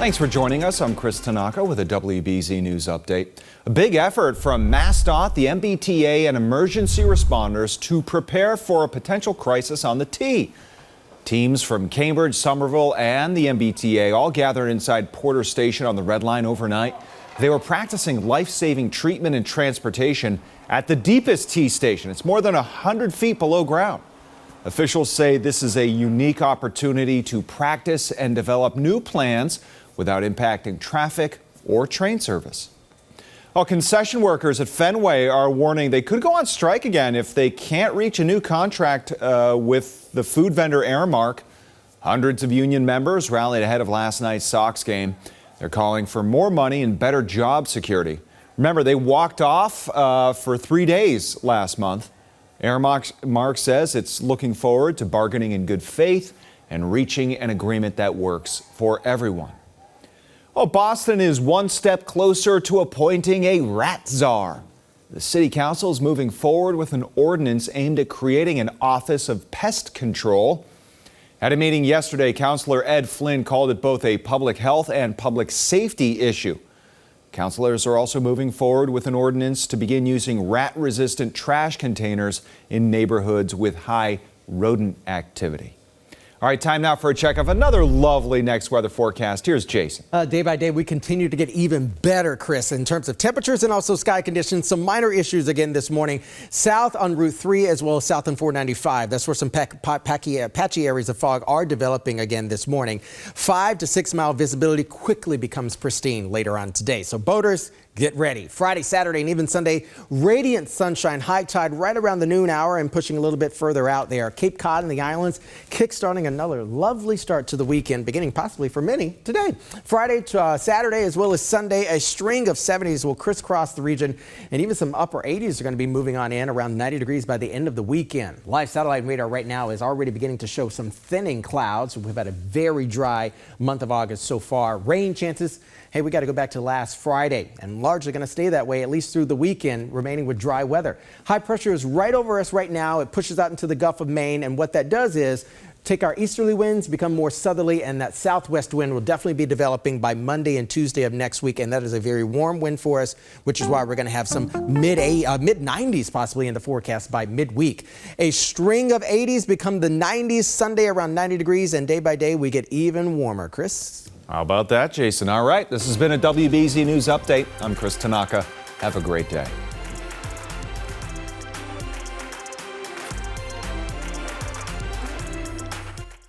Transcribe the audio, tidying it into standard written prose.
Thanks for joining us. I'm Chris Tanaka with a WBZ News update. A big effort from MassDOT, the MBTA, and emergency responders to prepare for a potential crisis on the T. Teams from Cambridge, Somerville, and the MBTA all gathered inside Porter Station on the Red Line overnight. They were practicing life-saving treatment and transportation at the deepest T station. It's more than 100 feet below ground. Officials say this is a unique opportunity to practice and develop new plans without impacting traffic or train service. Well, concession workers at Fenway are warning they could go on strike again if they can't reach a new contract with the food vendor Aramark. Hundreds of union members rallied ahead of last night's Sox game. They're calling for more money and better job security. Remember, they walked off for 3 days last month. Aramark says it's looking forward to bargaining in good faith and reaching an agreement that works for everyone. Well, Boston is one step closer to appointing a rat czar. The city council is moving forward with an ordinance aimed at creating an office of pest control. At a meeting yesterday, Councilor Ed Flynn called it both a public health and public safety issue. Councilors are also moving forward with an ordinance to begin using rat-resistant trash containers in neighborhoods with high rodent activity. All right, time now for a check of another lovely next weather forecast. Here's Jason. Day by day, we continue to get even better, Chris, in terms of temperatures and also sky conditions. Some minor issues again this morning. South on Route 3 as well as south on 495. That's where some patchy areas of fog are developing again this morning. 5 to 6 mile visibility quickly becomes pristine later on today. So boaters, get ready. Friday, Saturday, and even Sunday, radiant sunshine, high tide right around the noon hour and pushing a little bit further out there. Cape Cod and the islands kickstarting another lovely start to the weekend, beginning possibly for many today. Friday to Saturday as well as Sunday, a string of 70s will crisscross the region, and even some upper 80s are going to be moving on in around 90 degrees by the end of the weekend. Live satellite radar right now is already beginning to show some thinning clouds. We've had a very dry month of August so far. Rain chances, hey, we got to go back to last Friday, and largely going to stay that way at least through the weekend, remaining with dry weather. High pressure is right over us right now. It pushes out into the Gulf of Maine, and what that does is take our easterly winds, become more southerly, and that southwest wind will definitely be developing by Monday and Tuesday of next week, and that is a very warm wind for us, which is why we're going to have some mid-90s possibly in the forecast by midweek. A string of 80s become the 90s Sunday around 90 degrees, and day by day we get even warmer. Chris? How about that, Jason? All right, this has been a WBZ News Update. I'm Chris Tanaka. Have a great day.